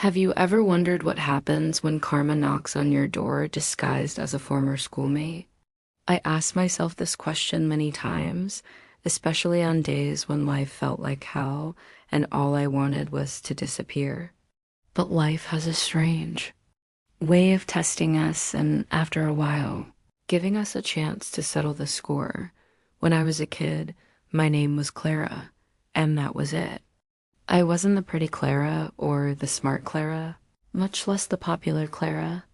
Have you ever wondered what happens when karma knocks on your door disguised as a former schoolmate? I asked myself this question many times, especially on days when life felt like hell and all I wanted was to disappear. But life has a strange way of testing us and, after a while, giving us a chance to settle the score. When I was a kid, my name was Clara, and that was it. I wasn't the pretty Clara or the smart Clara, much less the popular Clara.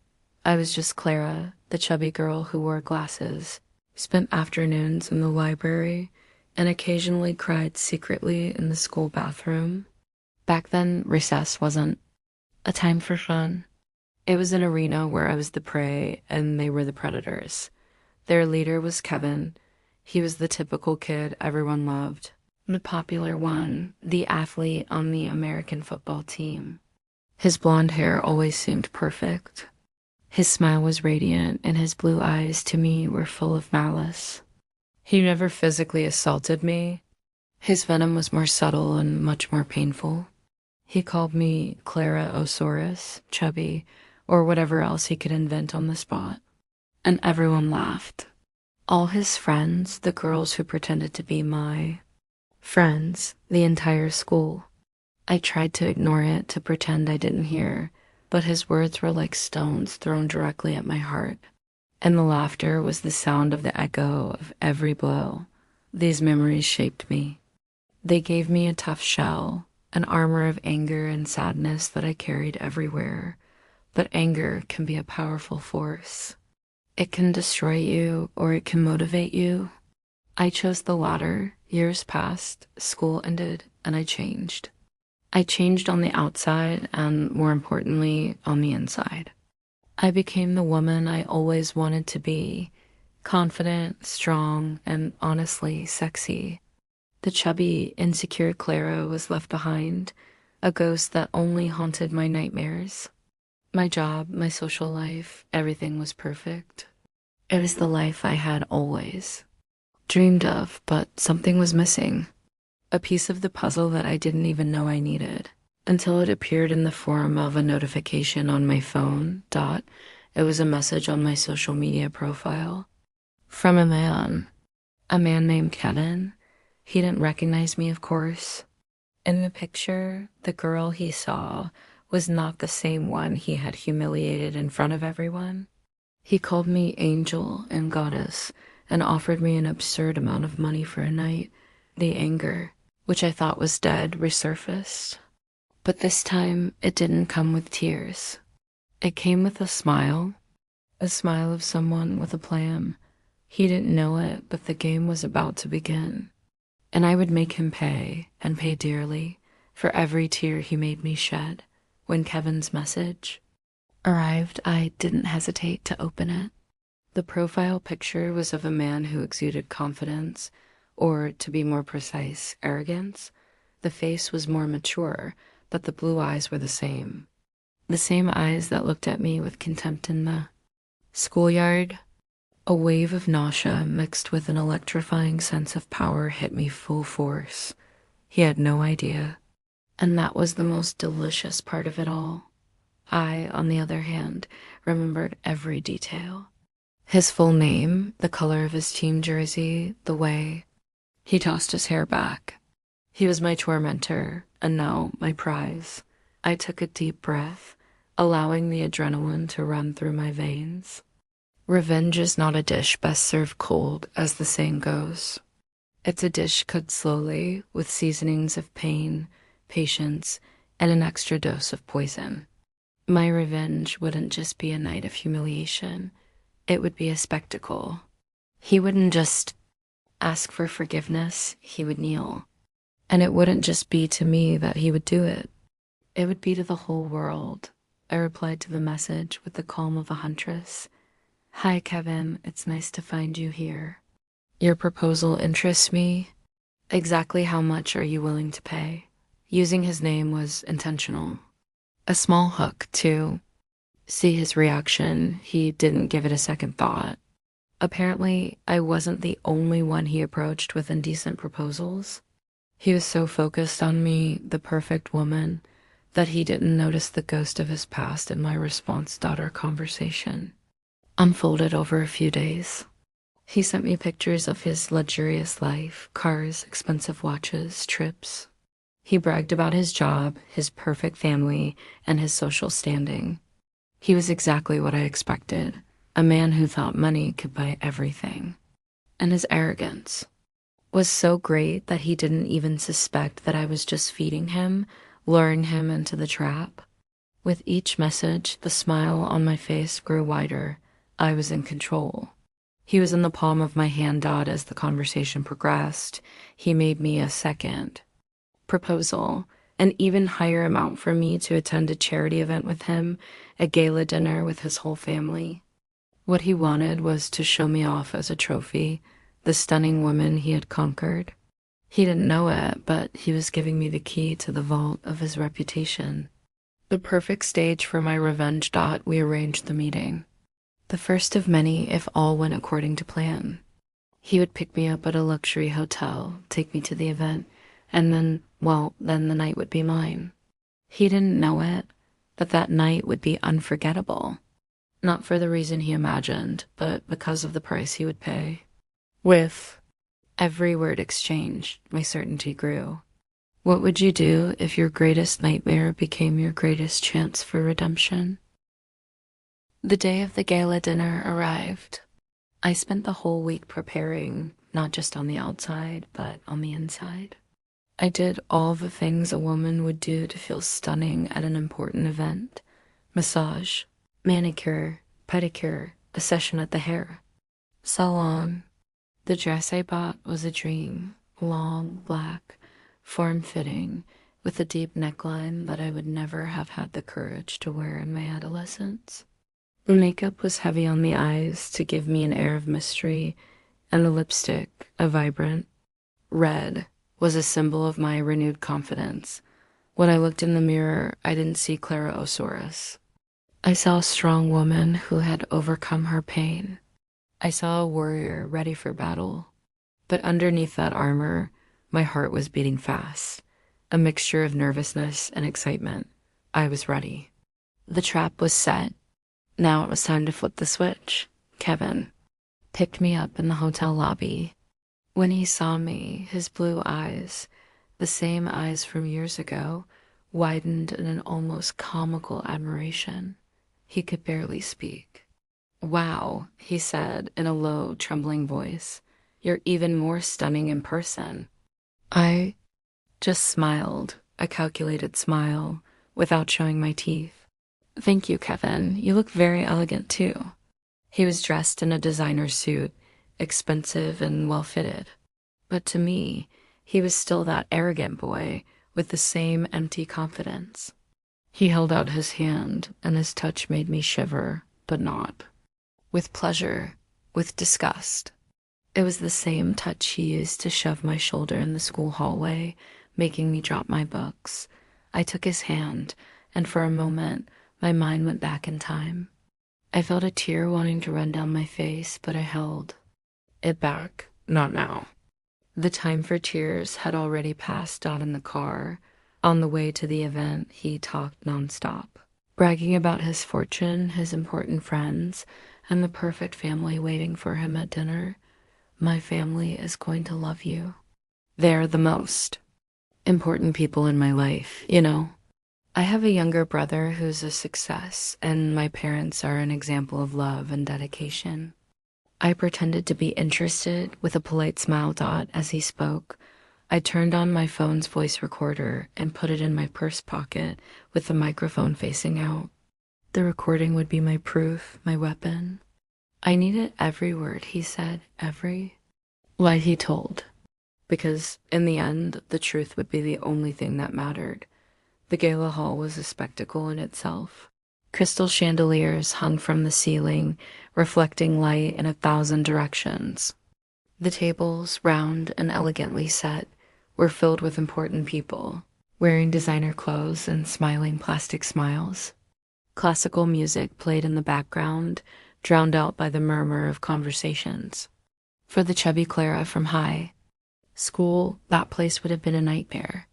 I was just Clara, the chubby girl who wore glasses, spent afternoons in the library, and occasionally cried secretly in the school bathroom. Back then, recess wasn't a time for fun. It was an arena where I was the prey and they were the predators. Their leader was Kevin. He was the typical kid everyone loved. The popular one, the athlete on the American football team. His blonde hair always seemed perfect. His smile was radiant, and his blue eyes to me were full of malice. He never physically assaulted me. His venom was more subtle and much more painful. He called me Clara Osaurus, chubby, or whatever else he could invent on the spot. And everyone laughed. All his friends, the girls who pretended to be my friends, the entire school. I tried to ignore it, to pretend I didn't hear, but his words were like stones thrown directly at my heart, and the laughter was the sound of the echo of every blow. These memories shaped me. They gave me a tough shell, an armor of anger and sadness that I carried everywhere. But anger can be a powerful force. It can destroy you, or it can motivate you. I chose the latter. Years passed, school ended, and I changed. I changed on the outside and, more importantly, on the inside. I became the woman I always wanted to be, confident, strong, and honestly sexy. The chubby, insecure Clara was left behind, a ghost that only haunted my nightmares. My job, my social life, everything was perfect. It was the life I had always dreamed of, but something was missing. A piece of the puzzle that I didn't even know I needed, until it appeared in the form of a notification on my phone. It was a message on my social media profile. From a man named Kevin. He didn't recognize me, of course. In the picture, the girl he saw was not the same one he had humiliated in front of everyone. He called me angel and goddess, and offered me an absurd amount of money for a night. The anger, which I thought was dead, resurfaced. But this time, it didn't come with tears. It came with a smile of someone with a plan. He didn't know it, but the game was about to begin. And I would make him pay, and pay dearly, for every tear he made me shed. When Kevin's message arrived, I didn't hesitate to open it. The profile picture was of a man who exuded confidence, or, to be more precise, arrogance. The face was more mature, but the blue eyes were the same. The same eyes that looked at me with contempt in the schoolyard. A wave of nausea mixed with an electrifying sense of power hit me full force. He had no idea. And that was the most delicious part of it all. I, on the other hand, remembered every detail. His full name, the color of his team jersey, the way he tossed his hair back. He was my tormentor, and now my prize. I took a deep breath, allowing the adrenaline to run through my veins. Revenge is not a dish best served cold, as the saying goes. It's a dish cooked slowly, with seasonings of pain, patience, and an extra dose of poison. My revenge wouldn't just be a night of humiliation. It would be a spectacle. He wouldn't just ask for forgiveness, he would kneel. And it wouldn't just be to me that he would do it. It would be to the whole world. I replied to the message with the calm of a huntress. Hi, Kevin, it's nice to find you here. Your proposal interests me. Exactly how much are you willing to pay? Using his name was intentional. A small hook, to see his reaction. He didn't give it a second thought. Apparently, I wasn't the only one he approached with indecent proposals. He was so focused on me, the perfect woman, that he didn't notice the ghost of his past in my response daughter conversation unfolded over a few days. He sent me pictures of his luxurious life, cars, expensive watches, trips. He bragged about his job, his perfect family, and his social standing. He was exactly what I expected, a man who thought money could buy everything. And his arrogance was so great that he didn't even suspect that I was just feeding him, luring him into the trap. With each message, the smile on my face grew wider. I was in control. He was in the palm of my hand. As the conversation progressed, he made me a second proposal, an even higher amount for me to attend a charity event with him, a gala dinner with his whole family. What he wanted was to show me off as a trophy, the stunning woman he had conquered. He didn't know it, but he was giving me the key to the vault of his reputation. The perfect stage for my revenge. We arranged the meeting. The first of many if all went according to plan. He would pick me up at a luxury hotel, take me to the event, and then the night would be mine. He didn't know it, but that night would be unforgettable. Not for the reason he imagined, but because of the price he would pay. With every word exchanged, my certainty grew. What would you do if your greatest nightmare became your greatest chance for redemption? The day of the gala dinner arrived. I spent the whole week preparing, not just on the outside, but on the inside. I did all the things a woman would do to feel stunning at an important event. Massage, manicure, pedicure, a session at the hair salon. The dress I bought was a dream, long, black, form-fitting, with a deep neckline that I would never have had the courage to wear in my adolescence. The makeup was heavy on the eyes to give me an air of mystery, and the lipstick, a vibrant red, was a symbol of my renewed confidence. When I looked in the mirror, I didn't see Clara Osoris. I saw a strong woman who had overcome her pain. I saw a warrior ready for battle. But underneath that armor, my heart was beating fast, a mixture of nervousness and excitement. I was ready. The trap was set. Now it was time to flip the switch. Kevin picked me up in the hotel lobby. When he saw me, his blue eyes, the same eyes from years ago, widened in an almost comical admiration. He could barely speak. "Wow," he said in a low, trembling voice. "You're even more stunning in person." I just smiled, a calculated smile, without showing my teeth. "Thank you, Kevin. You look very elegant, too." He was dressed in a designer suit, expensive and well-fitted. But to me, he was still that arrogant boy with the same empty confidence. He held out his hand, and his touch made me shiver, but not with pleasure, with disgust. It was the same touch he used to shove my shoulder in the school hallway, making me drop my books. I took his hand, and for a moment, my mind went back in time. I felt a tear wanting to run down my face, but I held it back. Not now. The time for tears had already passed. Out in the car. On the way to the event, he talked nonstop, bragging about his fortune, his important friends, and the perfect family waiting for him at dinner. "My family is going to love you. They're the most important people in my life, you know." I have a younger brother who's a success, and my parents are an example of love and dedication. I pretended to be interested with a polite smile. As he spoke, I turned on my phone's voice recorder and put it in my purse pocket with the microphone facing out. The recording would be my proof, my weapon. I needed every word he said, every lie he told, because in the end, the truth would be the only thing that mattered. The gala hall was a spectacle in itself. Crystal chandeliers hung from the ceiling, reflecting light in 1,000 directions. The tables, round and elegantly set, were filled with important people, wearing designer clothes and smiling plastic smiles. Classical music played in the background, drowned out by the murmur of conversations. For the chubby Clara from high school, that place would have been a nightmare.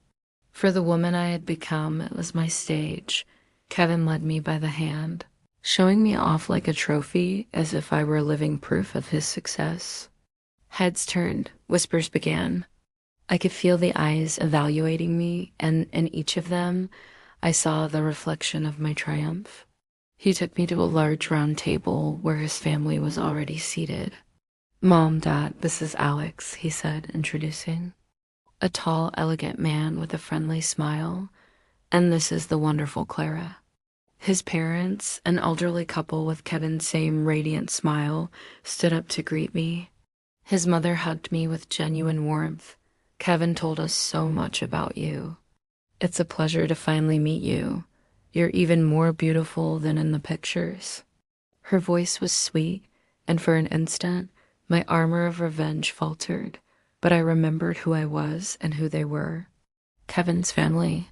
For the woman I had become, it was my stage. Kevin led me by the hand, showing me off like a trophy as if I were living proof of his success. Heads turned, whispers began. I could feel the eyes evaluating me, and in each of them, I saw the reflection of my triumph. He took me to a large round table where his family was already seated. "Mom, Dad, this is Alex," he said, introducing. A tall, elegant man with a friendly smile. "And this is the wonderful Clara." His parents, an elderly couple with Kevin's same radiant smile, stood up to greet me. His mother hugged me with genuine warmth. "Kevin told us so much about you. It's a pleasure to finally meet you. You're even more beautiful than in the pictures." Her voice was sweet, and for an instant, my armor of revenge faltered, but I remembered who I was and who they were. Kevin's family.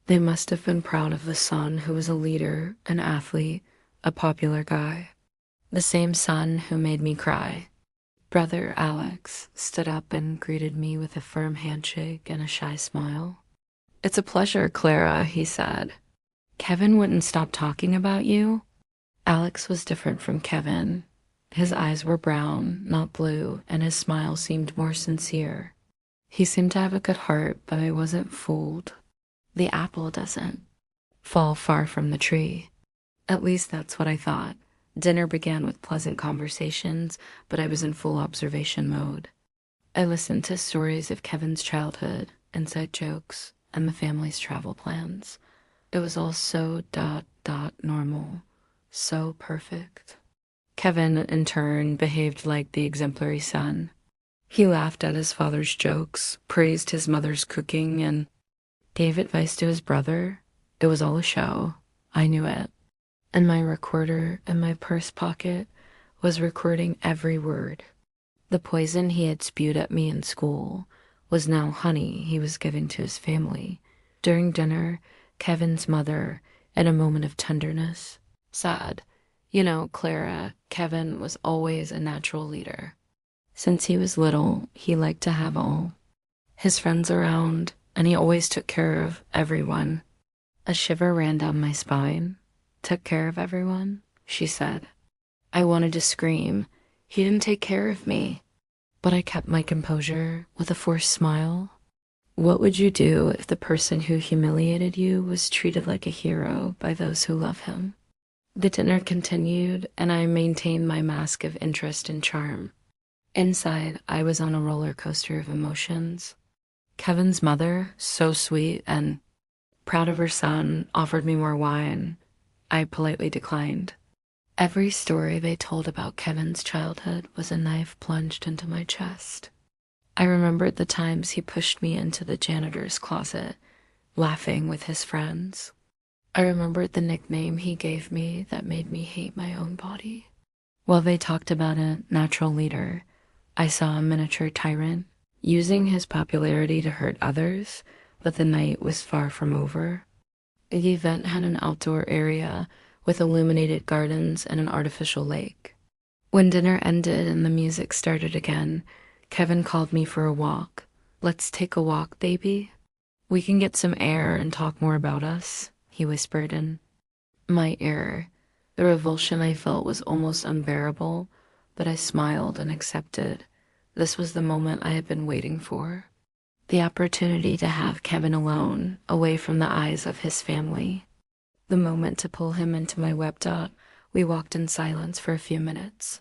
They must have been proud of the son who was a leader, an athlete, a popular guy. The same son who made me cry. Brother Alex stood up and greeted me with a firm handshake and a shy smile. "It's a pleasure, Clara," he said. "Kevin wouldn't stop talking about you." Alex was different from Kevin. His eyes were brown, not blue, and his smile seemed more sincere. He seemed to have a good heart, but I wasn't fooled. The apple doesn't fall far from the tree. At least that's what I thought. Dinner began with pleasant conversations, but I was in full observation mode. I listened to stories of Kevin's childhood, inside jokes, and the family's travel plans. It was all so normal, so perfect. Kevin, in turn, behaved like the exemplary son. He laughed at his father's jokes, praised his mother's cooking, and gave advice to his brother. It was all a show. I knew it. And my recorder in my purse pocket was recording every word. The poison he had spewed at me in school was now honey he was giving to his family. During dinner, Kevin's mother, in a moment of tenderness, said, "You know, Clara, Kevin was always a natural leader. Since he was little, he liked to have all his friends around, and he always took care of everyone." A shiver ran down my spine. "Took care of everyone?" she said. I wanted to scream. He didn't take care of me. But I kept my composure with a forced smile. "What would you do if the person who humiliated you was treated like a hero by those who love him?" The dinner continued, and I maintained my mask of interest and charm. Inside, I was on a roller coaster of emotions. Kevin's mother, so sweet and proud of her son, offered me more wine. I politely declined. Every story they told about Kevin's childhood was a knife plunged into my chest. I remembered the times he pushed me into the janitor's closet, laughing with his friends. I remembered the nickname he gave me that made me hate my own body. While they talked about a natural leader, I saw a miniature tyrant, using his popularity to hurt others, but the night was far from over. The event had an outdoor area with illuminated gardens and an artificial lake. When dinner ended and the music started again, Kevin called me for a walk. "Let's take a walk, baby. We can get some air and talk more about us," he whispered in my ear. The revulsion I felt was almost unbearable, but I smiled and accepted. This was the moment I had been waiting for. The opportunity to have Kevin alone, away from the eyes of his family. The moment to pull him into my web dot. We walked in silence for a few minutes.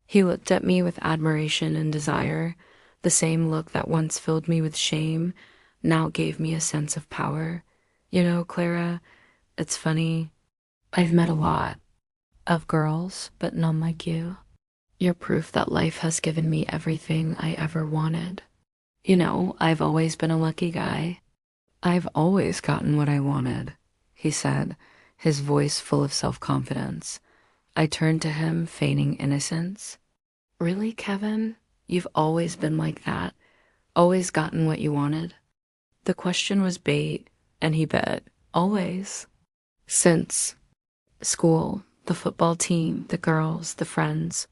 He looked at me with admiration and desire. The same look that once filled me with shame now gave me a sense of power. "You know, Clara, it's funny. I've met a lot of girls, but none like you. You're proof that life has given me everything I ever wanted. You know, I've always been a lucky guy. I've always gotten what I wanted," he said, his voice full of self-confidence. I turned to him, feigning innocence. "Really, Kevin? You've always been like that? Always gotten what you wanted?" The question was bait, and he bet. Always. Since school, the football team, the girls, the friends.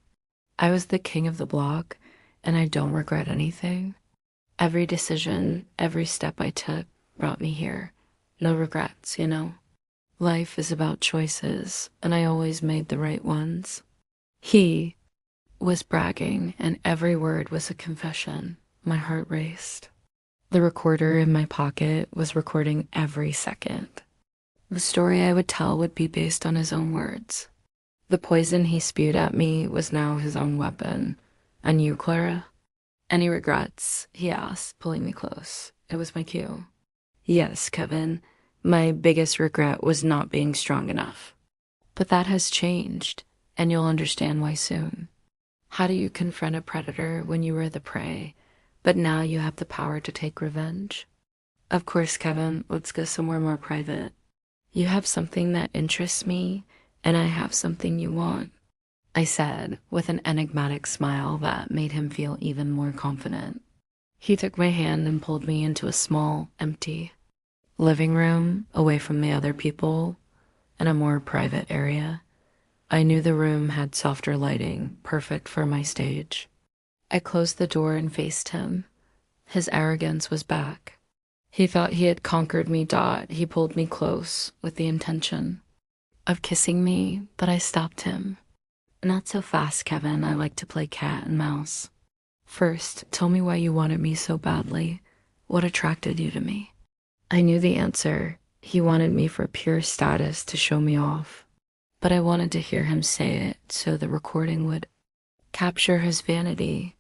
I was the king of the block, and I don't regret anything. Every decision, every step I took brought me here. No regrets, you know? Life is about choices, and I always made the right ones. He was bragging, and every word was a confession. My heart raced. The recorder in my pocket was recording every second. The story I would tell would be based on his own words. The poison he spewed at me was now his own weapon. And you, Clara? Any regrets? He asked, pulling me close. It was my cue. Yes, Kevin. My biggest regret was not being strong enough. But that has changed, and you'll understand why soon. How do you confront a predator when you were the prey, but now you have the power to take revenge? Of course, Kevin, let's go somewhere more private. You have something that interests me, and I have something you want, I said with an enigmatic smile that made him feel even more confident. He took my hand and pulled me into a small, empty living room away from the other people in a more private area. I knew the room had softer lighting, perfect for my stage. I closed the door and faced him. His arrogance was back. He thought he had conquered me. He pulled me close with the intention of kissing me, but I stopped him. Not so fast, Kevin. I like to play cat and mouse. First, tell me why you wanted me so badly. What attracted you to me? I knew the answer. He wanted me for pure status to show me off. But I wanted to hear him say it so the recording would capture his vanity.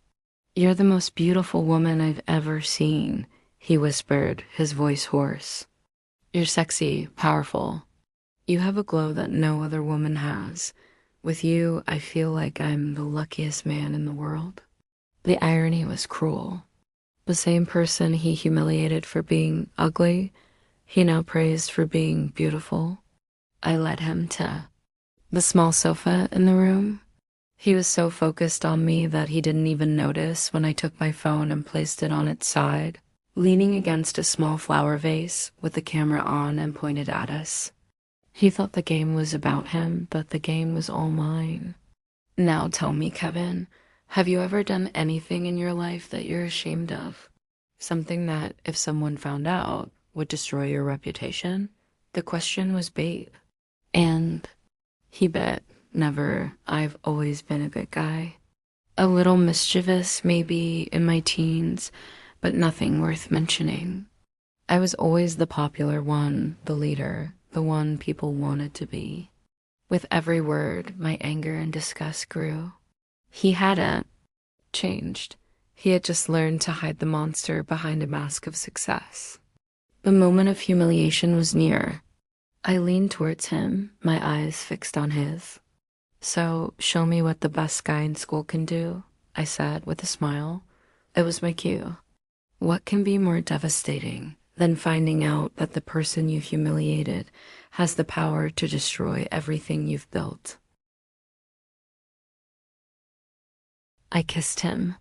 You're the most beautiful woman I've ever seen, he whispered, his voice hoarse. You're sexy, powerful. You have a glow that no other woman has. With you, I feel like I'm the luckiest man in the world. The irony was cruel. The same person he humiliated for being ugly, he now praised for being beautiful. I led him to the small sofa in the room. He was so focused on me that he didn't even notice when I took my phone and placed it on its side, leaning against a small flower vase with the camera on and pointed at us. He thought the game was about him, but the game was all mine. Now tell me, Kevin, have you ever done anything in your life that you're ashamed of? Something that, if someone found out, would destroy your reputation? The question was bait. And he bet. Never. I've always been a good guy. A little mischievous, maybe, in my teens, but nothing worth mentioning. I was always the popular one, the leader, the one people wanted to be. With every word, my anger and disgust grew. He hadn't changed. He had just learned to hide the monster behind a mask of success. The moment of humiliation was near. I leaned towards him, my eyes fixed on his. So, show me what the best guy in school can do, I said with a smile. It was my cue. What can be more devastating than finding out that the person you humiliated has the power to destroy everything you've built? I kissed him.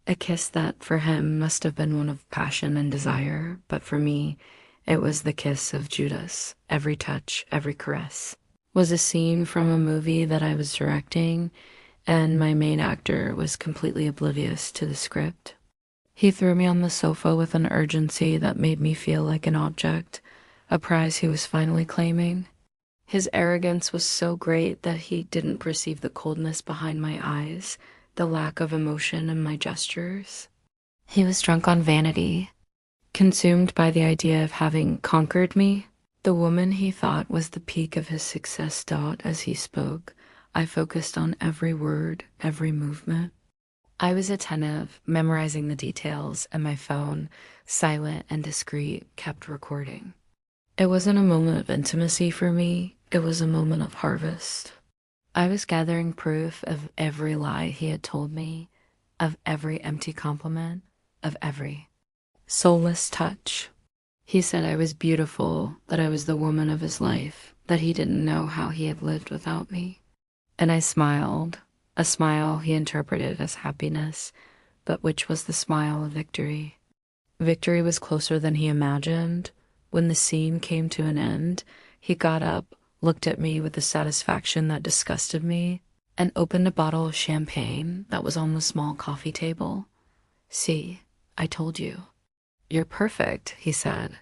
A kiss that for him must have been one of passion and desire, but for me, it was the kiss of Judas. Every touch, every caress was a scene from a movie that I was directing, and my main actor was completely oblivious to the script. He threw me on the sofa with an urgency that made me feel like an object, a prize he was finally claiming. His arrogance was so great that he didn't perceive the coldness behind my eyes, the lack of emotion in my gestures. He was drunk on vanity, consumed by the idea of having conquered me. The woman he thought was the peak of his success. As he spoke, I focused on every word, every movement. I was attentive, memorizing the details, and my phone, silent and discreet, kept recording. It wasn't a moment of intimacy for me, it was a moment of harvest. I was gathering proof of every lie he had told me, of every empty compliment, of every soulless touch. He said I was beautiful, that I was the woman of his life, that he didn't know how he had lived without me. And I smiled, a smile he interpreted as happiness, but which was the smile of victory. Victory was closer than he imagined. When the scene came to an end, he got up, looked at me with a satisfaction that disgusted me, and opened a bottle of champagne that was on the small coffee table. See, I told you. You're perfect, he said.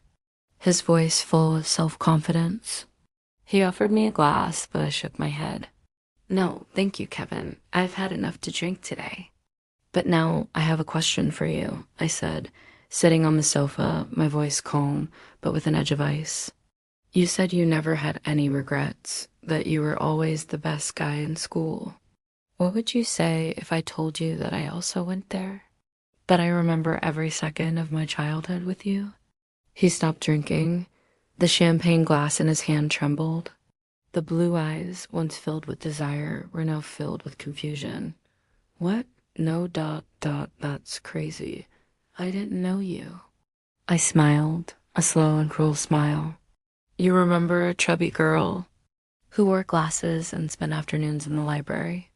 his voice full of self-confidence. He offered me a glass, but I shook my head. No, thank you, Kevin. I've had enough to drink today. But now I have a question for you, I said, sitting on the sofa, my voice calm, but with an edge of ice. You said you never had any regrets, that you were always the best guy in school. What would you say if I told you that I also went there? That I remember every second of my childhood with you? He stopped drinking. The champagne glass in his hand trembled. The blue eyes, once filled with desire, were now filled with confusion. What? No, that's crazy. I didn't know you. I smiled, a slow and cruel smile. You remember a chubby girl who wore glasses and spent afternoons in the library?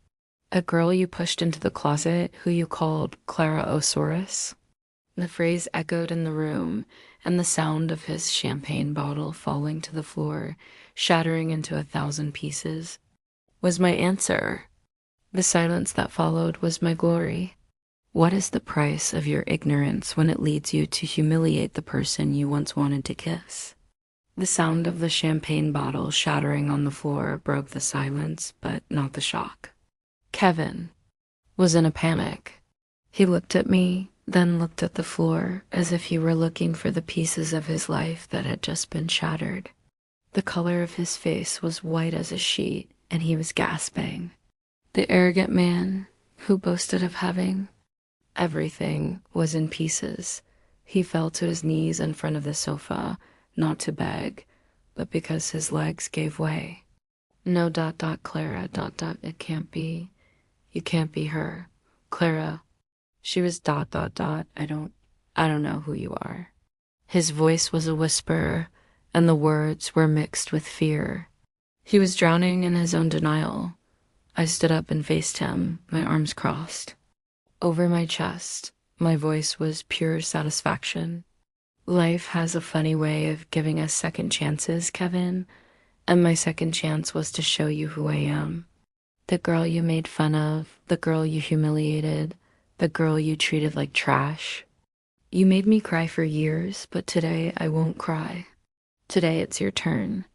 A girl you pushed into the closet who you called Clara Osaurus? The phrase echoed in the room, and the sound of his champagne bottle falling to the floor, shattering into 1,000 pieces, was my answer. The silence that followed was my glory. What is the price of your ignorance when it leads you to humiliate the person you once wanted to kiss? The sound of the champagne bottle shattering on the floor broke the silence, but not the shock. Kevin was in a panic. He looked at me, then looked at the floor as if he were looking for the pieces of his life that had just been shattered. The color of his face was white as a sheet, and he was gasping. The arrogant man who boasted of having everything was in pieces. He fell to his knees in front of the sofa, not to beg, but because his legs gave way. No, Clara, it can't be. You can't be her. Clara. She was ... I don't know who you are. His voice was a whisper, and the words were mixed with fear. He was drowning in his own denial. I stood up and faced him, my arms crossed. Over my chest, my voice was pure satisfaction. Life has a funny way of giving us second chances, Kevin, and my second chance was to show you who I am. The girl you made fun of, the girl you humiliated, the girl you treated like trash. You made me cry for years, but today I won't cry. Today it's your turn.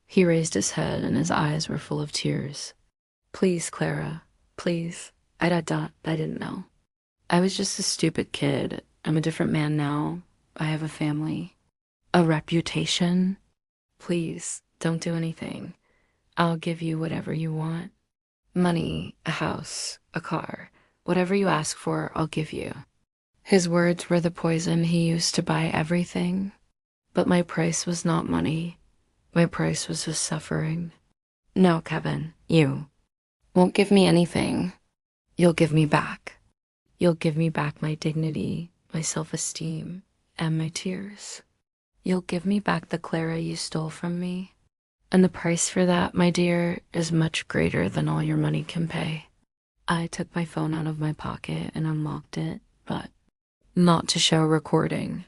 He raised his head and his eyes were full of tears. Please, Clara, please. I didn't know. I was just a stupid kid. I'm a different man now. I have a family. A reputation. Please, don't do anything. I'll give you whatever you want. Money, a house, a car. Whatever you ask for, I'll give you. His words were the poison he used to buy everything. But my price was not money. My price was his suffering. No, Kevin, you won't give me anything. You'll give me back. You'll give me back my dignity, my self-esteem, and my tears. You'll give me back the Clara you stole from me. And the price for that, my dear, is much greater than all your money can pay. I took my phone out of my pocket and unlocked it, but not to show a recording.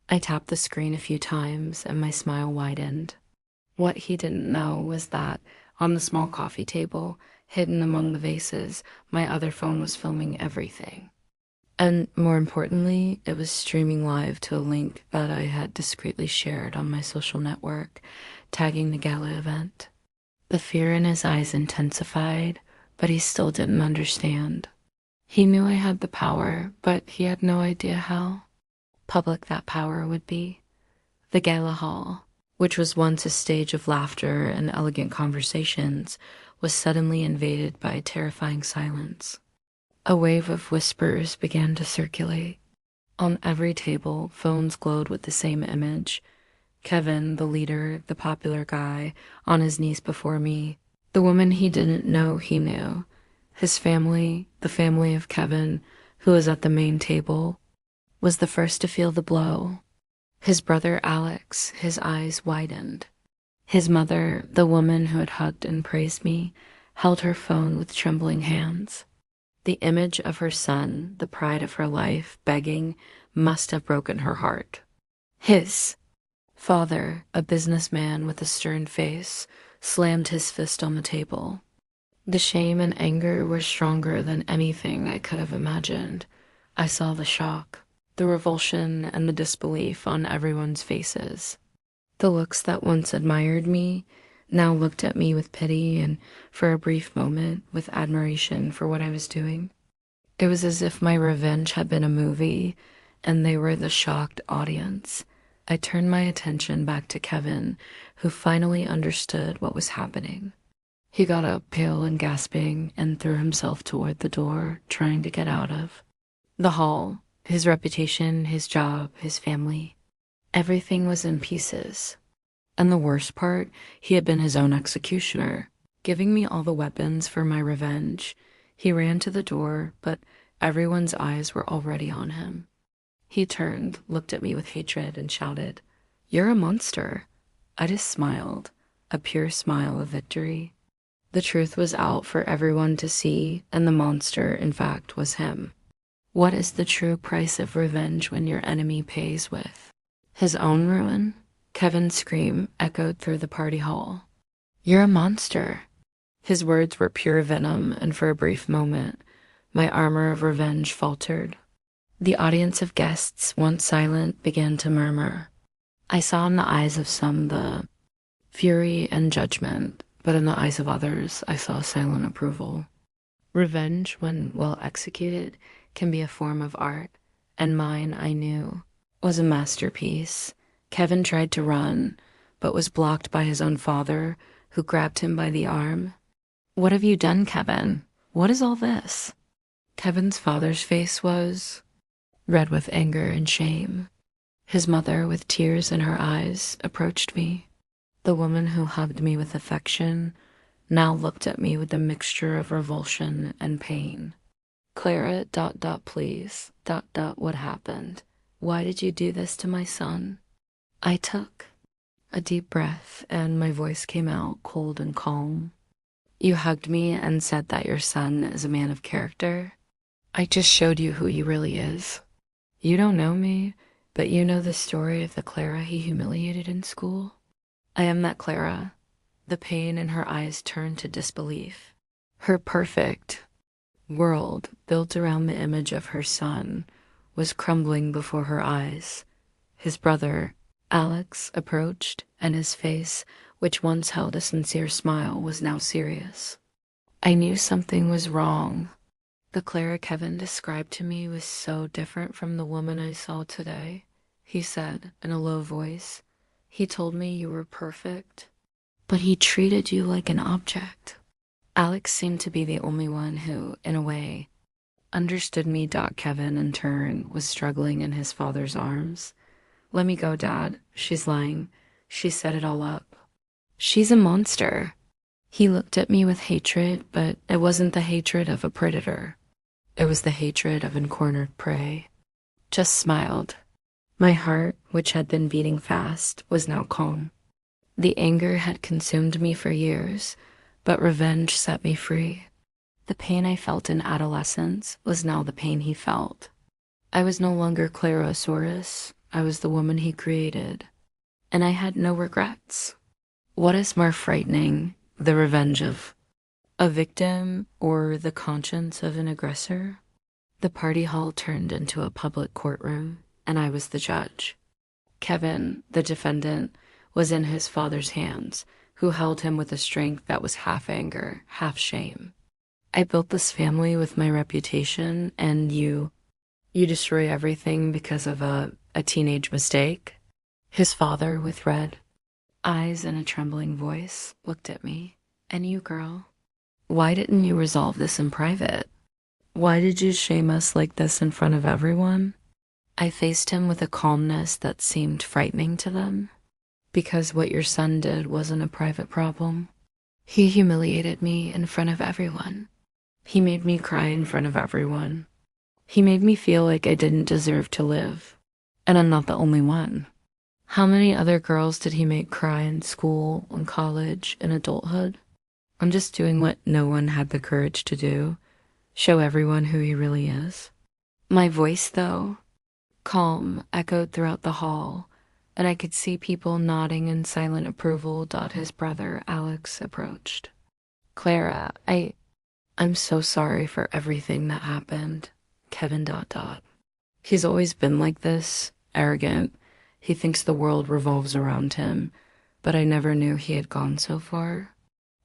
I tapped the screen a few times and my smile widened. What he didn't know was that on the small coffee table, hidden among the vases, my other phone was filming everything. And more importantly, it was streaming live to a link that I had discreetly shared on my social network, tagging the gala event. The fear in his eyes intensified, but he still didn't understand. He knew I had the power, but he had no idea how public that power would be. The gala hall, which was once a stage of laughter and elegant conversations, was suddenly invaded by a terrifying silence. A wave of whispers began to circulate. On every table, phones glowed with the same image. Kevin, the leader, the popular guy, on his knees before me. The woman he didn't know he knew. His family, the family of Kevin, who was at the main table, was the first to feel the blow. His brother Alex, his eyes widened. His mother, the woman who had hugged and praised me, held her phone with trembling hands. The image of her son, the pride of her life, begging, must have broken her heart. His father, a businessman with a stern face, slammed his fist on the table. The shame and anger were stronger than anything I could have imagined. I saw the shock, the revulsion, and the disbelief on everyone's faces. The looks that once admired me now looked at me with pity and, for a brief moment, with admiration for what I was doing. It was as if my revenge had been a movie and they were the shocked audience. I turned my attention back to Kevin, who finally understood what was happening. He got up, pale and gasping, and threw himself toward the door, trying to get out of the hall. His reputation, his job, his family, everything was in pieces. And the worst part, he had been his own executioner, giving me all the weapons for my revenge. He ran to the door, but everyone's eyes were already on him. He turned, looked at me with hatred, and shouted, "You're a monster." I just smiled, a pure smile of victory. The truth was out for everyone to see, and the monster, in fact, was him. What is the true price of revenge when your enemy pays with his own ruin? Kevin's scream echoed through the party hall. "You're a monster." His words were pure venom, and for a brief moment, my armor of revenge faltered. The audience of guests, once silent, began to murmur. I saw in the eyes of some the fury and judgment, but in the eyes of others, I saw silent approval. Revenge, when well executed, can be a form of art, and mine, I knew, was a masterpiece. Kevin tried to run, but was blocked by his own father, who grabbed him by the arm. "What have you done, Kevin? What is all this?" Kevin's father's face was red with anger and shame. His mother, with tears in her eyes, approached me. The woman who hugged me with affection now looked at me with a mixture of revulsion and pain. "Clara, please, what happened? Why did you do this to my son?" I took a deep breath, and my voice came out cold and calm. "You hugged me and said that your son is a man of character. I just showed you who he really is. You don't know me, but you know the story of the Clara he humiliated in school. I am that Clara." The pain in her eyes turned to disbelief. Her perfect world, built around the image of her son, was crumbling before her eyes. His brother, Alex, approached, and his face, which once held a sincere smile, was now serious. I knew something was wrong. The Clara Kevin described to me was so different from the woman I saw today. He said in a low voice, "He told me you were perfect, but he treated you like an object." Alex seemed to be the only one who, in a way, understood me. Kevin, in turn, was struggling in his father's arms. "Let me go, Dad. She's lying. She set it all up. She's a monster." He looked at me with hatred, but it wasn't the hatred of a predator. It was the hatred of encornered prey. Just smiled. My heart, which had been beating fast, was now calm. The anger had consumed me for years, but revenge set me free. The pain I felt in adolescence was now the pain he felt. I was no longer Clarosaurus. I was the woman he created, and I had no regrets. What is more frightening, the revenge of a victim or the conscience of an aggressor? The party hall turned into a public courtroom, and I was the judge. Kevin, the defendant, was in his father's hands, who held him with a strength that was half anger, half shame. "I built this family with my reputation, and you destroy everything because of a teenage mistake?" His father, with red eyes and a trembling voice, looked at me. "And you, girl, why didn't you resolve this in private? Why did you shame us like this in front of everyone?" I faced him with a calmness that seemed frightening to them. "Because what your son did wasn't a private problem. He humiliated me in front of everyone. He made me cry in front of everyone. He made me feel like I didn't deserve to live. And I'm not the only one. How many other girls did he make cry in school, in college, in adulthood? I'm just doing what no one had the courage to do, show everyone who he really is." My voice, though, calm, echoed throughout the hall, and I could see people nodding in silent approval. His brother, Alex, approached. "Clara, I'm so sorry for everything that happened." Kevin. He's always been like this, arrogant, He thinks the world revolves around him, but I never knew he had gone so far.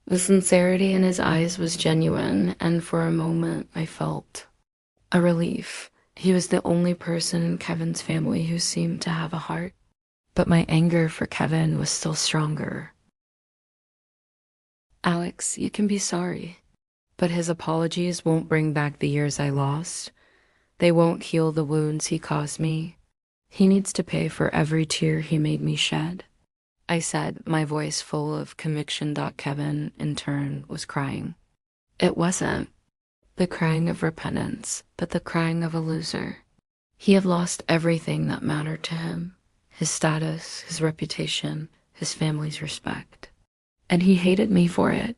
The sincerity in his eyes was genuine, and for a moment I felt a relief. He was the only person in Kevin's family who seemed to have a heart. But my anger for Kevin was still stronger. Alex, you can be sorry, but his apologies won't bring back the years I lost. They won't heal the wounds he caused me. He needs to pay for every tear he made me shed. I said, my voice full of conviction. Kevin, in turn, was crying. It wasn't the crying of repentance, but the crying of a loser. He had lost everything that mattered to him. His status, his reputation, his family's respect. And he hated me for it.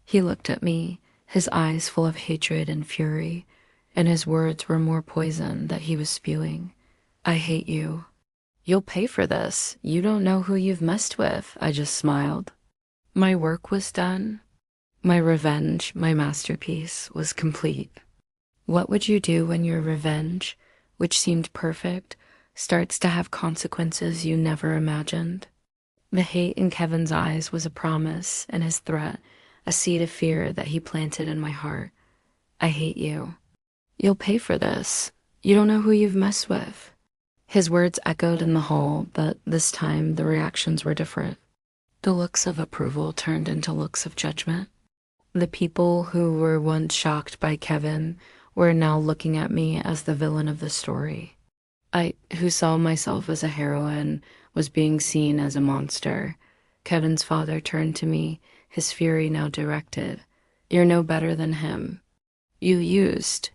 He looked at me, his eyes full of hatred and fury, and his words were more poison that he was spewing. I hate you. You'll pay for this. You don't know who you've messed with. I just smiled. My work was done. My revenge, my masterpiece, was complete. What would you do when your revenge, which seemed perfect, starts to have consequences you never imagined? The hate in Kevin's eyes was a promise, and his threat, a seed of fear that he planted in my heart. I hate you. You'll pay for this. You don't know who you've messed with. His words echoed in the hall, but this time the reactions were different. The looks of approval turned into looks of judgment. The people who were once shocked by Kevin were now looking at me as the villain of the story. I, who saw myself as a heroine, was being seen as a monster. Kevin's father turned to me, his fury now directed. You're no better than him. You used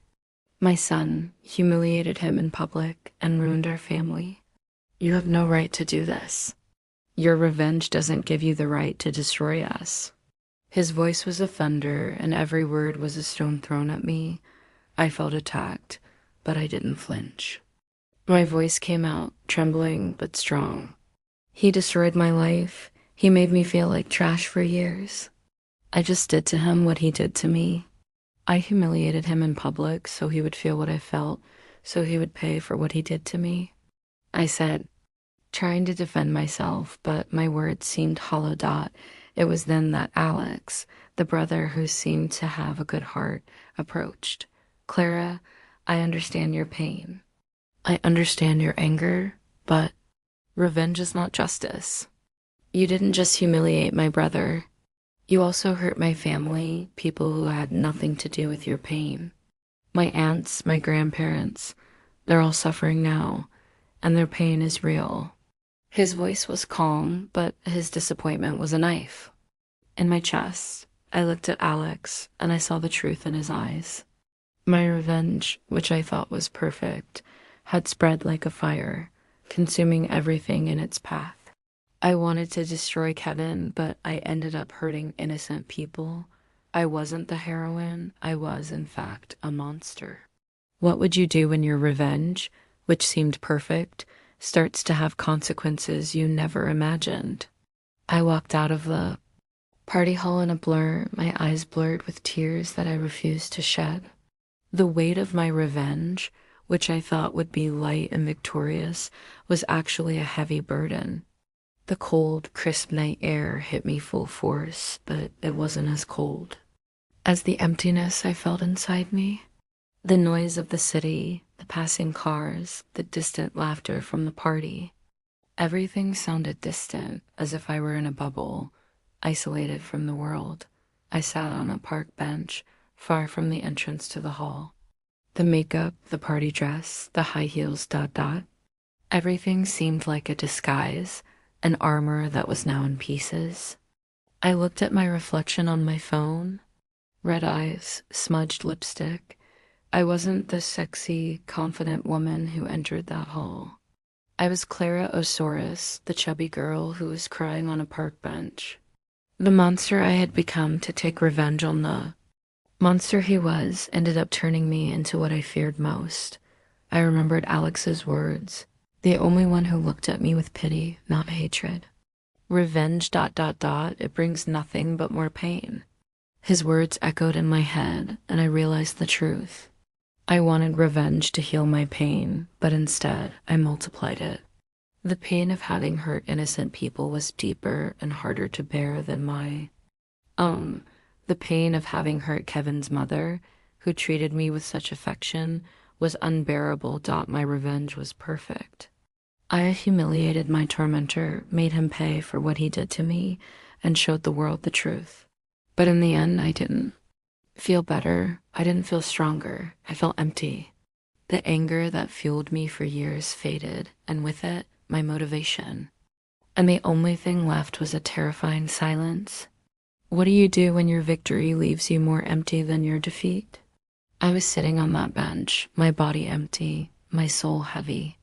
my son, humiliated him in public, and ruined our family. You have no right to do this. Your revenge doesn't give you the right to destroy us. His voice was a thunder, and every word was a stone thrown at me. I felt attacked, but I didn't flinch. My voice came out, trembling but strong. He destroyed my life. He made me feel like trash for years. I just did to him what he did to me. I humiliated him in public so he would feel what I felt, so he would pay for what he did to me. I said, trying to defend myself, but my words seemed hollow. It was then that Alex, the brother who seemed to have a good heart, approached. Clara, I understand your pain. I understand your anger, but revenge is not justice. You didn't just humiliate my brother. You also hurt my family, people who had nothing to do with your pain. My aunts, my grandparents, they're all suffering now, and their pain is real. His voice was calm, but his disappointment was a knife. In my chest, I looked at Alex, and I saw the truth in his eyes. My revenge, which I thought was perfect, had spread like a fire, consuming everything in its path. I wanted to destroy Kevin, but I ended up hurting innocent people. I wasn't the heroine. I was, in fact, a monster. What would you do when your revenge, which seemed perfect, starts to have consequences you never imagined? I walked out of the party hall in a blur, my eyes blurred with tears that I refused to shed. The weight of my revenge, which I thought would be light and victorious, was actually a heavy burden. The cold, crisp night air hit me full force, but it wasn't as cold as the emptiness I felt inside me. The noise of the city, the passing cars, the distant laughter from the party. Everything sounded distant, as if I were in a bubble, isolated from the world. I sat on a park bench, far from the entrance to the hall. The makeup, the party dress, the high heels, everything seemed like a disguise, an armor that was now in pieces. I looked at my reflection on my phone. Red eyes, smudged lipstick. I wasn't the sexy, confident woman who entered that hall. I was Clara Osoris, the chubby girl who was crying on a park bench. The monster I had become to take revenge on the monster he was ended up turning me into what I feared most. I remembered Alex's words. The only one who looked at me with pity, not hatred. Revenge, it brings nothing but more pain. His words echoed in my head, and I realized the truth. I wanted revenge to heal my pain, but instead, I multiplied it. The pain of having hurt innocent people was deeper and harder to bear than um, the pain of having hurt Kevin's mother, who treated me with such affection, was unbearable. My revenge was perfect. I humiliated my tormentor, made him pay for what he did to me, and showed the world the truth. But in the end, I didn't feel better. I didn't feel stronger. I felt empty. The anger that fueled me for years faded, and with it, my motivation. And the only thing left was a terrifying silence. What do you do when your victory leaves you more empty than your defeat? I was sitting on that bench, my body empty, my soul heavy.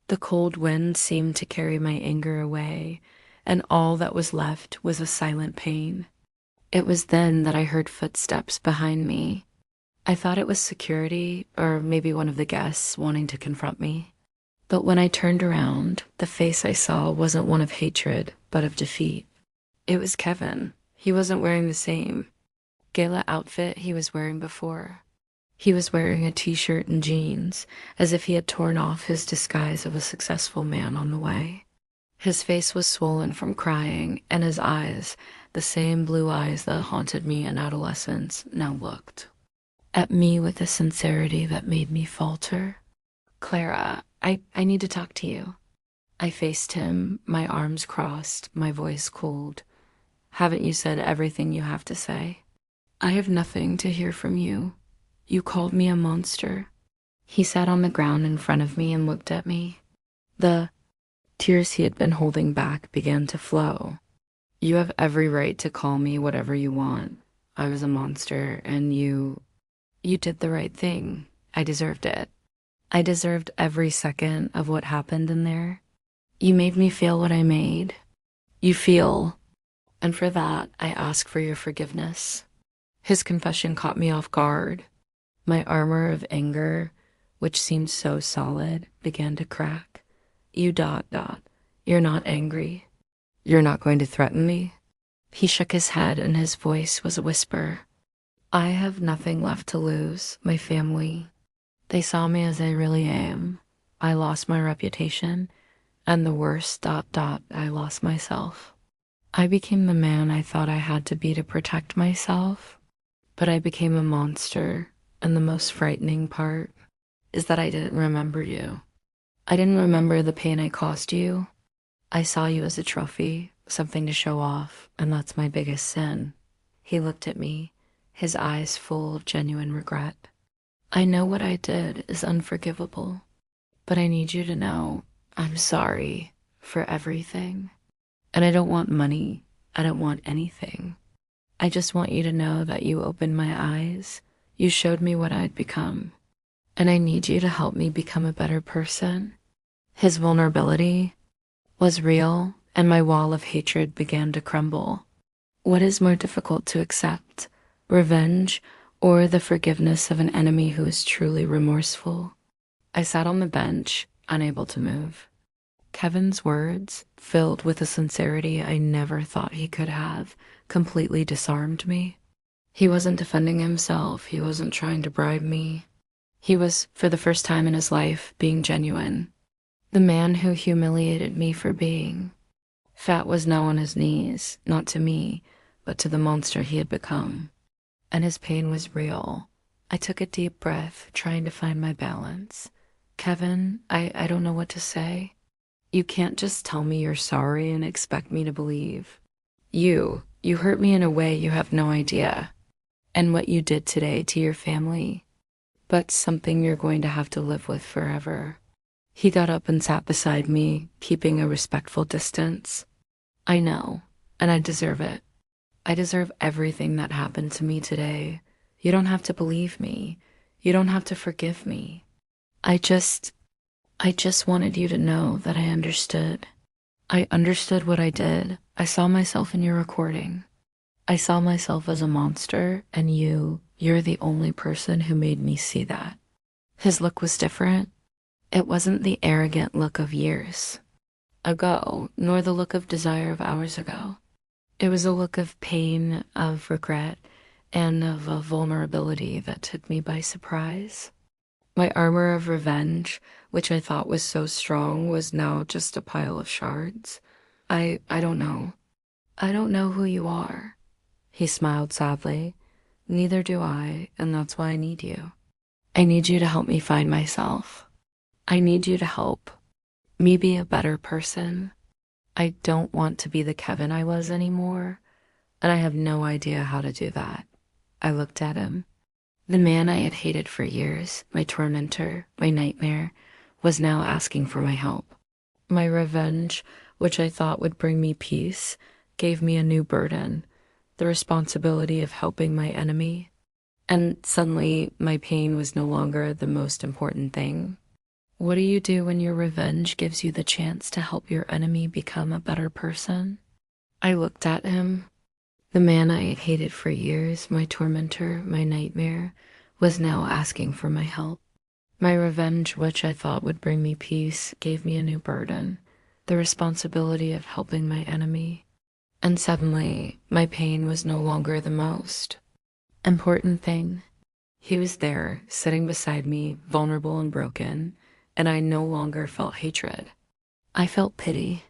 The cold wind seemed to carry my anger away, and all that was left was a silent pain. It was then that I heard footsteps behind me. I thought it was security, or maybe one of the guests wanting to confront me. But when I turned around, the face I saw wasn't one of hatred, but of defeat. It was Kevin. He wasn't wearing the same gala outfit he was wearing before. He was wearing a t-shirt and jeans, as if he had torn off his disguise of a successful man on the way. His face was swollen from crying, and his eyes, the same blue eyes that haunted me in adolescence, now looked at me with a sincerity that made me falter. "Clara, I need to talk to you." I faced him, my arms crossed, my voice cold. "Haven't you said everything you have to say?" "I have nothing to hear from you. You called me a monster." He sat on the ground in front of me and looked at me. The tears he had been holding back began to flow. "You have every right to call me whatever you want. I was a monster, and you did the right thing. I deserved it. I deserved every second of what happened in there. You made me feel what I made. You feel, and for that, I ask for your forgiveness." His confession caught me off guard. My armor of anger, which seemed so solid, began to crack. "You ... You're not angry. You're not going to threaten me?" He shook his head and his voice was a whisper. "I have nothing left to lose. My family. They saw me as I really am. I lost my reputation, and the worst ... I lost myself. I became the man I thought I had to be to protect myself, but I became a monster, and the most frightening part is that I didn't remember you. I didn't remember the pain I caused you. I saw you as a trophy, something to show off, and that's my biggest sin." He looked at me, his eyes full of genuine regret. "I know what I did is unforgivable, but I need you to know I'm sorry for everything. And I don't want money. I don't want anything. I just want you to know that you opened my eyes. You showed me what I'd become. And I need you to help me become a better person." His vulnerability was real, and my wall of hatred began to crumble. What is more difficult to accept, revenge or the forgiveness of an enemy who is truly remorseful? I sat on the bench, unable to move. Kevin's words, filled with a sincerity I never thought he could have, completely disarmed me. He wasn't defending himself. He wasn't trying to bribe me. He was, for the first time in his life, being genuine. The man who humiliated me for being fat was now on his knees, not to me, but to the monster he had become. And his pain was real. I took a deep breath, trying to find my balance. "Kevin, I don't know what to say. You can't just tell me you're sorry and expect me to believe. You hurt me in a way you have no idea. And what you did today to your family, but something you're going to have to live with forever." He got up and sat beside me, keeping a respectful distance. "I know, and I deserve it. I deserve everything that happened to me today. You don't have to believe me. You don't have to forgive me. I just wanted you to know that I understood. I understood what I did. I saw myself in your recording. I saw myself as a monster, and you're the only person who made me see that." His look was different. It wasn't the arrogant look of years ago, nor the look of desire of hours ago. It was a look of pain, of regret, and of a vulnerability that took me by surprise. My armor of revenge, which I thought was so strong, was now just a pile of shards. I don't know. I don't know who you are. He smiled sadly. Neither do I, and that's why I need you. I need you to help me find myself. I need you to help me be a better person. I don't want to be the Kevin I was anymore, and I have no idea how to do that. I looked at him. The man I had hated for years, my tormentor, my nightmare, was now asking for my help. My revenge, which I thought would bring me peace, gave me a new burden, the responsibility of helping my enemy. And suddenly, my pain was no longer the most important thing. What do you do when your revenge gives you the chance to help your enemy become a better person? I looked at him. The man I had hated for years, my tormentor, my nightmare, was now asking for my help. My revenge, which I thought would bring me peace, gave me a new burden, the responsibility of helping my enemy. And suddenly, my pain was no longer the most important thing. He was there, sitting beside me, vulnerable and broken, and I no longer felt hatred. I felt pity.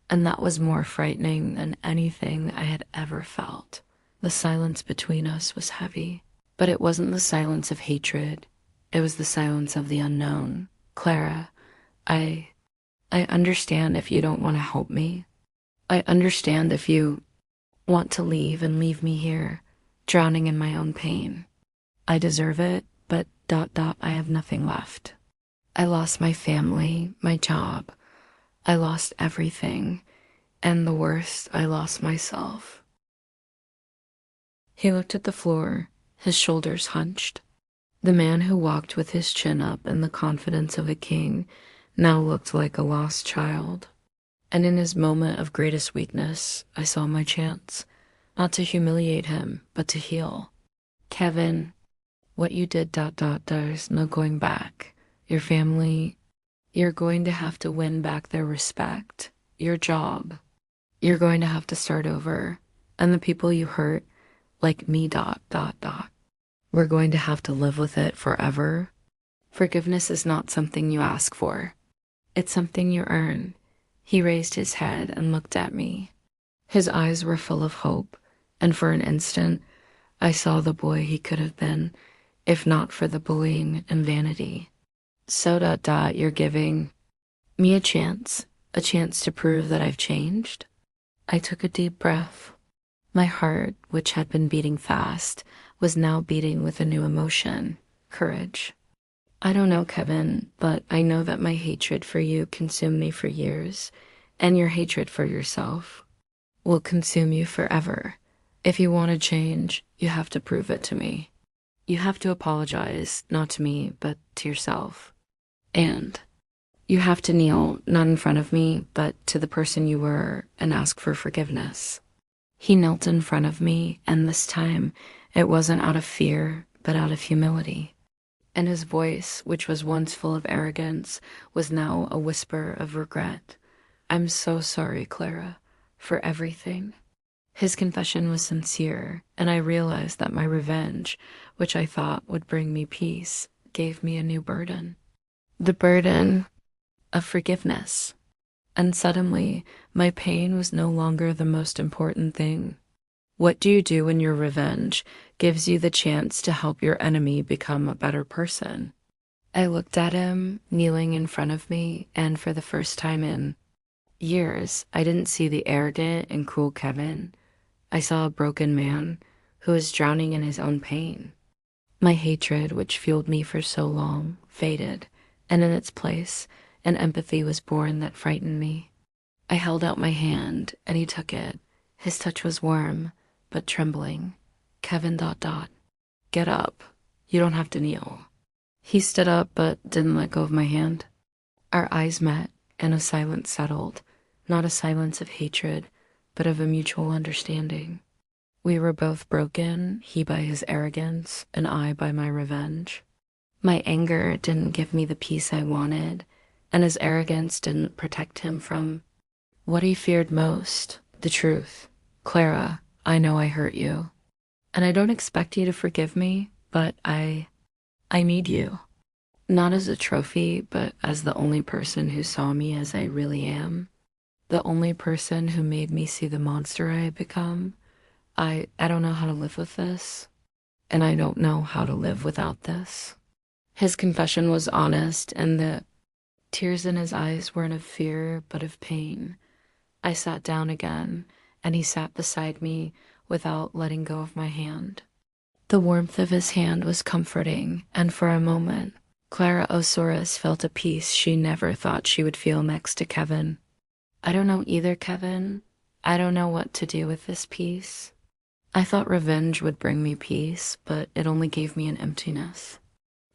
And that was more frightening than anything I had ever felt. The silence between us was heavy, but it wasn't the silence of hatred. It was the silence of the unknown. Clara, I understand if you don't want to help me. I understand if you want to leave and leave me here, drowning in my own pain. I deserve it, but ... I have nothing left. I lost my family, my job. I lost everything, and the worst, I lost myself. He looked at the floor, his shoulders hunched. The man who walked with his chin up and the confidence of a king now looked like a lost child. And in his moment of greatest weakness, I saw my chance, not to humiliate him, but to heal. Kevin, what you did ... there's no going back. Your family, you're going to have to win back their respect. Your job, you're going to have to start over. And the people you hurt, like me ... we're going to have to live with it forever. Forgiveness is not something you ask for. It's something you earn. He raised his head and looked at me. His eyes were full of hope, and for an instant, I saw the boy he could have been, if not for the bullying and vanity. So ... you're giving me a chance to prove that I've changed? I took a deep breath. My heart, which had been beating fast, was now beating with a new emotion, courage. I don't know, Kevin, but I know that my hatred for you consumed me for years, and your hatred for yourself will consume you forever. If you want to change, you have to prove it to me. You have to apologize, not to me, but to yourself. And you have to kneel, not in front of me, but to the person you were, and ask for forgiveness. He knelt in front of me, and this time, it wasn't out of fear, but out of humility. And his voice, which was once full of arrogance, was now a whisper of regret. I'm so sorry, Clara, for everything. His confession was sincere, and I realized that my revenge, which I thought would bring me peace, gave me a new burden. The burden of forgiveness. And suddenly, my pain was no longer the most important thing. What do you do when your revenge gives you the chance to help your enemy become a better person? I looked at him, kneeling in front of me, and for the first time in years, I didn't see the arrogant and cruel Kevin. I saw a broken man who was drowning in his own pain. My hatred, which fueled me for so long, faded, and in its place, an empathy was born that frightened me. I held out my hand, and he took it. His touch was warm, but trembling. Kevin ... Get up. You don't have to kneel. He stood up, but didn't let go of my hand. Our eyes met, and a silence settled, not a silence of hatred, but of a mutual understanding. We were both broken, he by his arrogance, and I by my revenge. My anger didn't give me the peace I wanted, and his arrogance didn't protect him from what he feared most, the truth. Clara, I know I hurt you, and I don't expect you to forgive me, but I need you. Not as a trophy, but as the only person who saw me as I really am. The only person who made me see the monster I had become. I don't know how to live with this, and I don't know how to live without this. His confession was honest, and the tears in his eyes weren't of fear, but of pain. I sat down again, and he sat beside me without letting go of my hand. The warmth of his hand was comforting, and for a moment, Clara Osaurus felt a peace she never thought she would feel next to Kevin. I don't know either, Kevin. I don't know what to do with this peace. I thought revenge would bring me peace, but it only gave me an emptiness.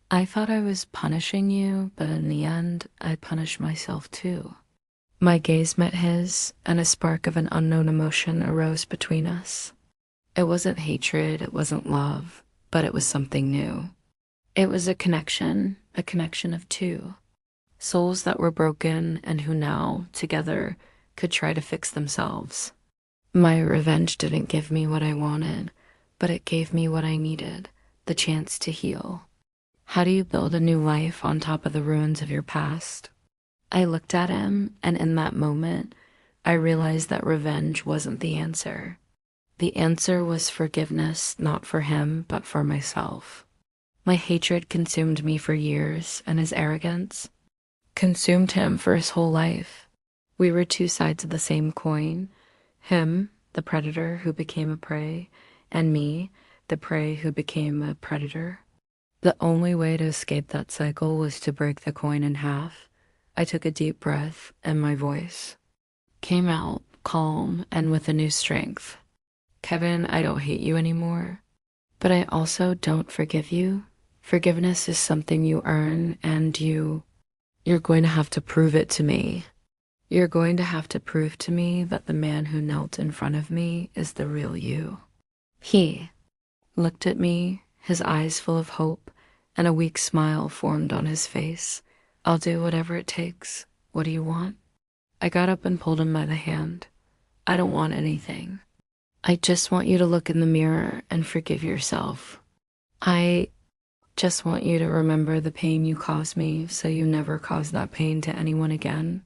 I thought I was punishing you, but in the end, I'd punish myself too. My gaze met his, and a spark of an unknown emotion arose between us. It wasn't hatred, it wasn't love, but it was something new. It was a connection of two. Souls that were broken and who now, together, could try to fix themselves. My revenge didn't give me what I wanted, but it gave me what I needed, the chance to heal. How do you build a new life on top of the ruins of your past? I looked at him, and in that moment, I realized that revenge wasn't the answer. The answer was forgiveness, not for him, but for myself. My hatred consumed me for years, and his arrogance consumed him for his whole life. We were two sides of the same coin. Him, the predator who became a prey, and me, the prey who became a predator. The only way to escape that cycle was to break the coin in half. I took a deep breath, and my voice came out calm and with a new strength. Kevin, I don't hate you anymore, but I also don't forgive you. Forgiveness is something you earn, and you're going to have to prove it to me. You're going to have to prove to me that the man who knelt in front of me is the real you. He looked at me, his eyes full of hope, and a weak smile formed on his face. I'll do whatever it takes. What do you want? I got up and pulled him by the hand. I don't want anything. I just want you to look in the mirror and forgive yourself. I just want you to remember the pain you caused me so you never cause that pain to anyone again.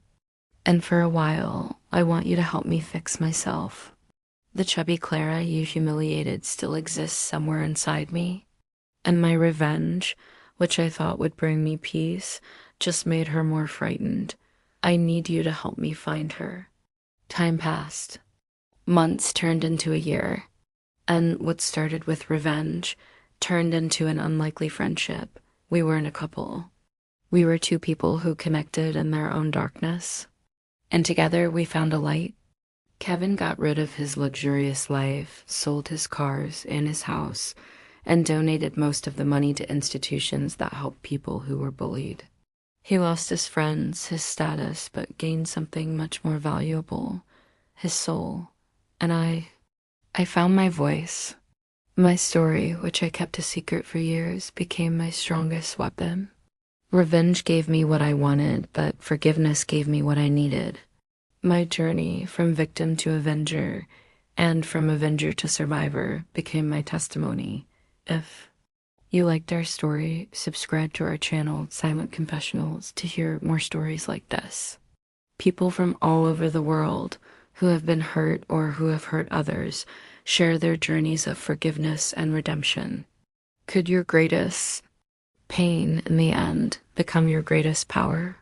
And for a while, I want you to help me fix myself. The chubby Clara you humiliated still exists somewhere inside me. And my revenge, which I thought would bring me peace, just made her more frightened. I need you to help me find her. Time passed. Months turned into a year. And what started with revenge turned into an unlikely friendship. We weren't a couple. We were two people who connected in their own darkness. And together we found a light. Kevin got rid of his luxurious life, sold his cars and his house, and donated most of the money to institutions that help people who were bullied. He lost his friends, his status, but gained something much more valuable, his soul. And I found my voice. My story, which I kept a secret for years, became my strongest weapon. Revenge gave me what I wanted, but forgiveness gave me what I needed. My journey from victim to avenger, and from avenger to survivor, became my testimony. If you liked our story, subscribe to our channel, Silent Confessionals, to hear more stories like this. People from all over the world who have been hurt or who have hurt others share their journeys of forgiveness and redemption. Could your greatest pain in the end become your greatest power?